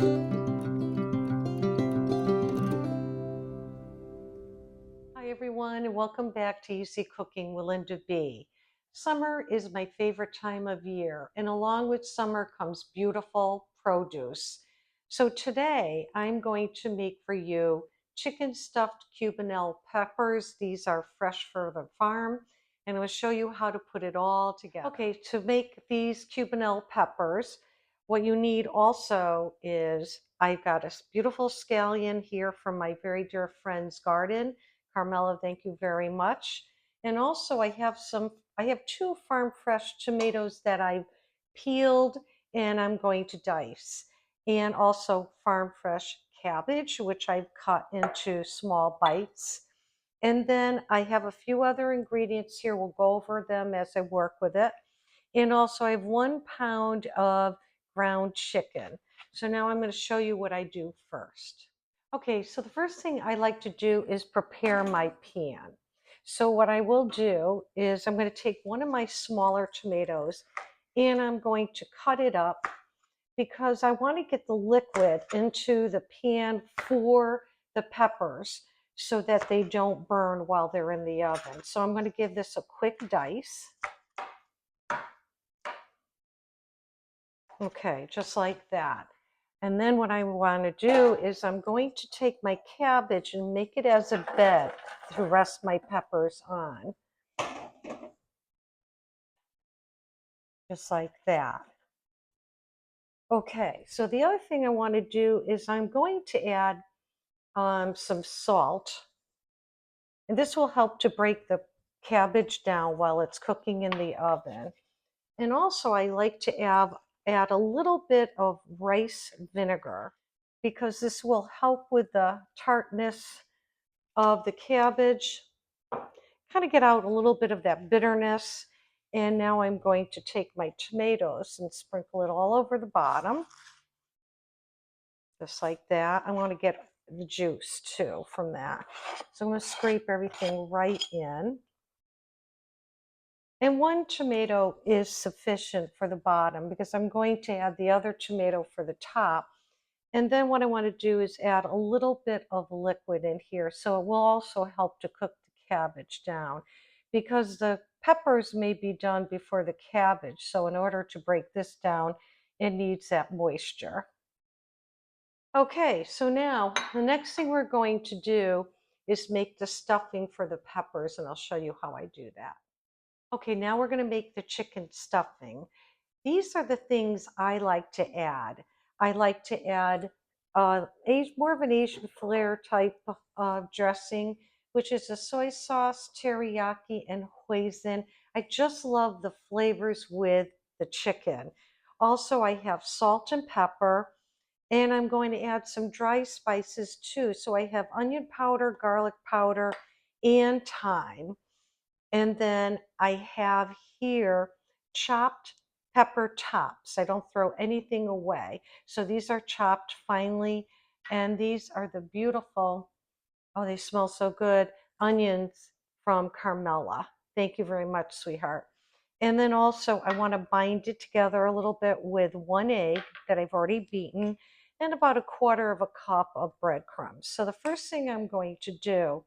Hi everyone, and welcome back to Easy Cooking with Linda B. Summer is my favorite time of year, and along with summer comes beautiful produce. So today I'm going to make for you chicken stuffed Cubanelle peppers. These are fresh from the farm, and I'm going to show you how to put it all together. Okay, to make these Cubanelle peppers, what you need also is I've got a beautiful scallion here from my very dear friend's garden. Carmela, thank you very much. And also I have two farm fresh tomatoes that I've peeled and I'm going to dice. And also farm fresh cabbage, which I've cut into small bites. And then I have a few other ingredients here. We'll go over them as I work with it. And also I have 1 pound of ground chicken. So now I'm going to show you what I do first. Okay, so the first thing I like to do is prepare my pan. So what I will do is I'm going to take one of my smaller tomatoes and I'm going to cut it up because I want to get the liquid into the pan for the peppers so that they don't burn while they're in the oven. So I'm going to give this a quick dice. Okay, just like that. And then what I want to do is I'm going to take my cabbage and make it as a bed to rest my peppers on. Just like that. Okay, so the other thing I want to do is I'm going to add some salt. And this will help to break the cabbage down while it's cooking in the oven. And also I like to add a little bit of rice vinegar because this will help with the tartness of the cabbage, kind of get out a little bit of that bitterness. And now I'm going to take my tomatoes and sprinkle it all over the bottom, just like that. I want to get the juice too from that. So I'm going to scrape everything right in. And 1 tomato is sufficient for the bottom because I'm going to add the other tomato for the top. And then what I want to do is add a little bit of liquid in here. So it will also help to cook the cabbage down because the peppers may be done before the cabbage. So in order to break this down, it needs that moisture. Okay, so now the next thing we're going to do is make the stuffing for the peppers, and I'll show you how I do that. Okay, now we're going to make the chicken stuffing. These are the things I like to add. I like to add more of an Asian flair type dressing, which is a soy sauce, teriyaki, and hoisin. I just love the flavors with the chicken. Also, I have salt and pepper, and I'm going to add some dry spices too. So I have onion powder, garlic powder, and thyme. And then I have here chopped pepper tops. I don't throw anything away. So these are chopped finely. And these are the beautiful, oh, they smell so good, onions from Carmela. Thank you very much, sweetheart. And then also I want to bind it together a little bit with 1 egg that I've already beaten and about 1/4 cup of breadcrumbs. So the first thing I'm going to do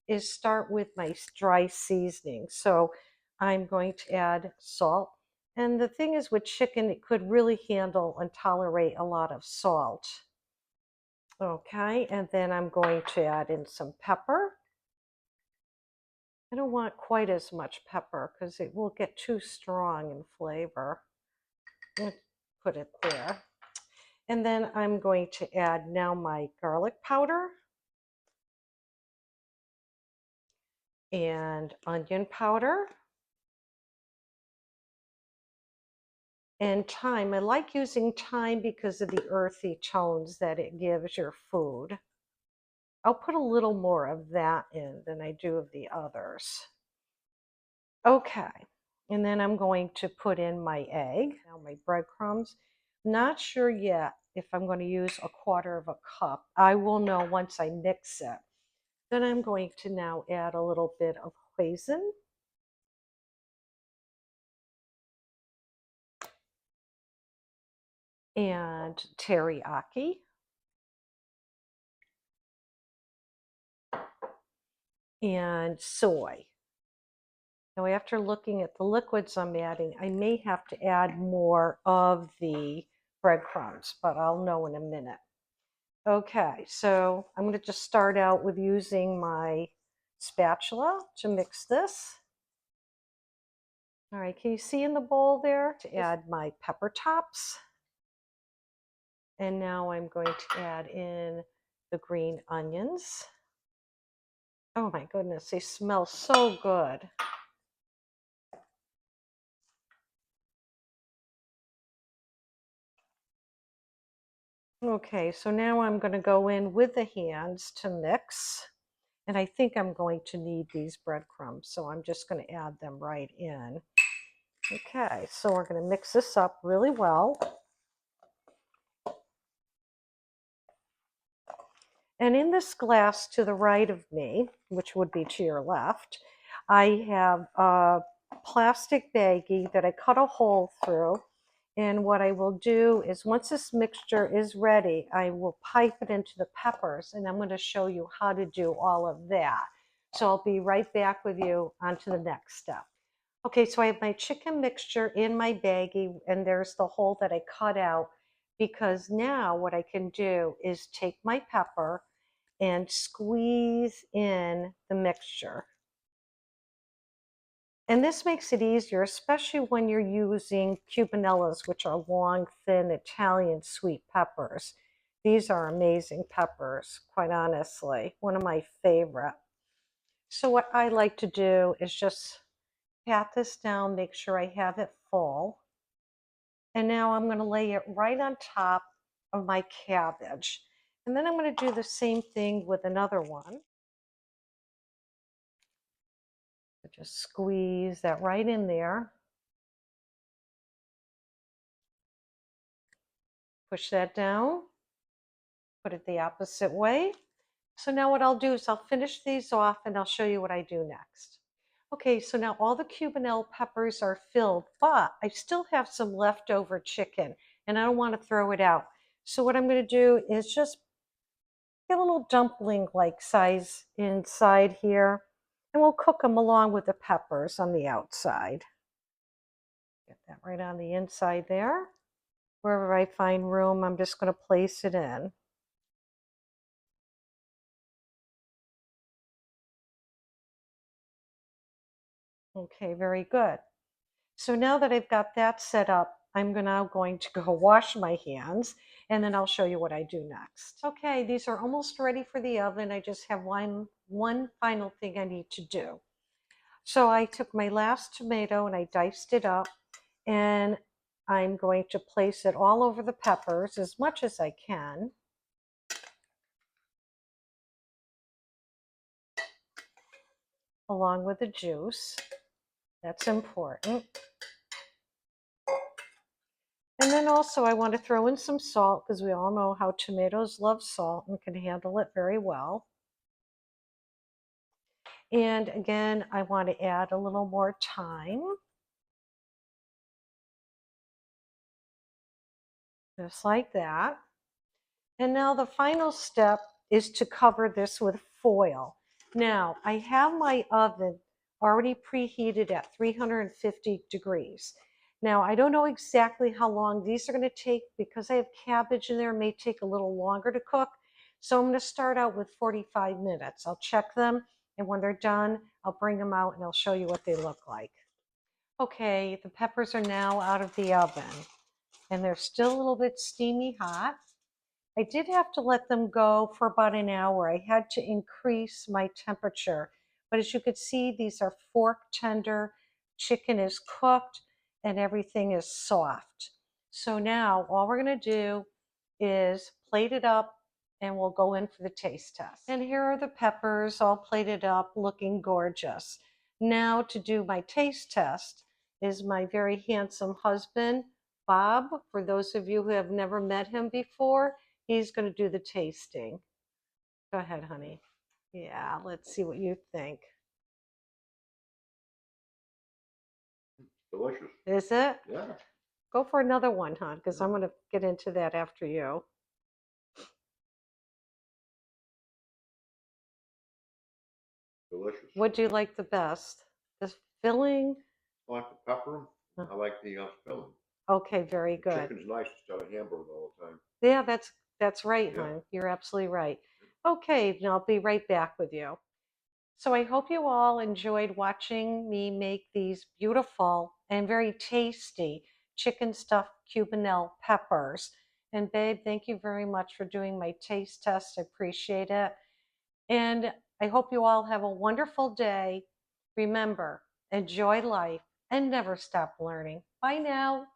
is start with my dry seasoning. So I'm going to add salt. And the thing is with chicken, it could really handle and tolerate a lot of salt. Okay, and then I'm going to add in some pepper. I don't want quite as much pepper because it will get too strong in flavor. Put it there. And then I'm going to add now my garlic powder and onion powder and thyme. I like using thyme because of the earthy tones that it gives your food. I'll put a little more of that in than I do of the others. Okay, and then I'm going to put in my egg, now my breadcrumbs. Not sure yet if I'm going to use 1/4 cup. I will know once I mix it. Then I'm going to now add a little bit of hoisin. and teriyaki, and soy. Now, after looking at the liquids I'm adding, I may have to add more of the breadcrumbs, but I'll know in a minute. Okay, so I'm going to just start out with using my spatula to mix this. All right, can you see in the bowl there to add my pepper tops? And now I'm going to add in the green onions. Oh my goodness, they smell so good. Okay, so now I'm going to go in with the hands to mix. And I think I'm going to need these breadcrumbs, so I'm just going to add them right in. Okay, so we're going to mix this up really well. And in this glass to the right of me, which would be to your left, I have a plastic baggie that I cut a hole through. And what I will do is once this mixture is ready, I will pipe it into the peppers, and I'm going to show you how to do all of that. So I'll be right back with you on to the next step. Okay, so I have my chicken mixture in my baggie, and there's the hole that I cut out, because now what I can do is take my pepper and squeeze in the mixture. And this makes it easier, especially when you're using Cubanellas, which are long, thin Italian sweet peppers. These are amazing peppers, quite honestly, one of my favorite. So what I like to do is just pat this down, make sure I have it full. And now I'm going to lay it right on top of my cabbage. And then I'm going to do the same thing with another one. Just squeeze that right in there. Push that down. Put it the opposite way. So now what I'll do is I'll finish these off and I'll show you what I do next. Okay, so now all the Cubanelle peppers are filled, but I still have some leftover chicken and I don't want to throw it out. So what I'm going to do is just get a little dumpling-like size inside here, and we'll cook them along with the peppers on the outside. Get that right on the inside there. Wherever I find room, I'm just going to place it in. Okay, very good. So now that I've got that set up, I'm now going to go wash my hands, and then I'll show you what I do next. Okay, these are almost ready for the oven. I just have one final thing I need to do. So I took my last tomato and I diced it up, and I'm going to place it all over the peppers as much as I can. Along with the juice. That's important. And then also I want to throw in some salt, because we all know how tomatoes love salt and can handle it very well. And again, I want to add a little more thyme. Just like that. And now the final step is to cover this with foil. Now, I have my oven already preheated at 350 degrees. Now, I don't know exactly how long these are going to take, because I have cabbage in there. It may take a little longer to cook. So I'm going to start out with 45 minutes. I'll check them, and when they're done, I'll bring them out and I'll show you what they look like. Okay, the peppers are now out of the oven, and they're still a little bit steamy hot. I did have to let them go for about an hour. I had to increase my temperature. But as you can see, these are fork tender. Chicken is cooked and everything is soft. So now all we're going to do is plate it up, and we'll go in for the taste test. And here are the peppers all plated up, looking gorgeous. Now to do my taste test is my very handsome husband, Bob. For those of you who have never met him before, he's going to do the tasting. Go ahead, honey. Yeah, let's see what you think. Delicious. Is it? Yeah. Go for another one, hon, because I'm going to get into that after you. Delicious. What do you like the best? The filling? I like the pepper. I like the filling. Okay, very The good. chicken's nice instead of hamburger all the time. Yeah, that's right, Yeah. hon. You're absolutely right. Okay, and I'll be right back with you. So I hope you all enjoyed watching me make these beautiful and very tasty chicken stuffed Cubanelle peppers. And babe, thank you very much for doing my taste test. I appreciate it. And I hope you all have a wonderful day. Remember, enjoy life and never stop learning. Bye now.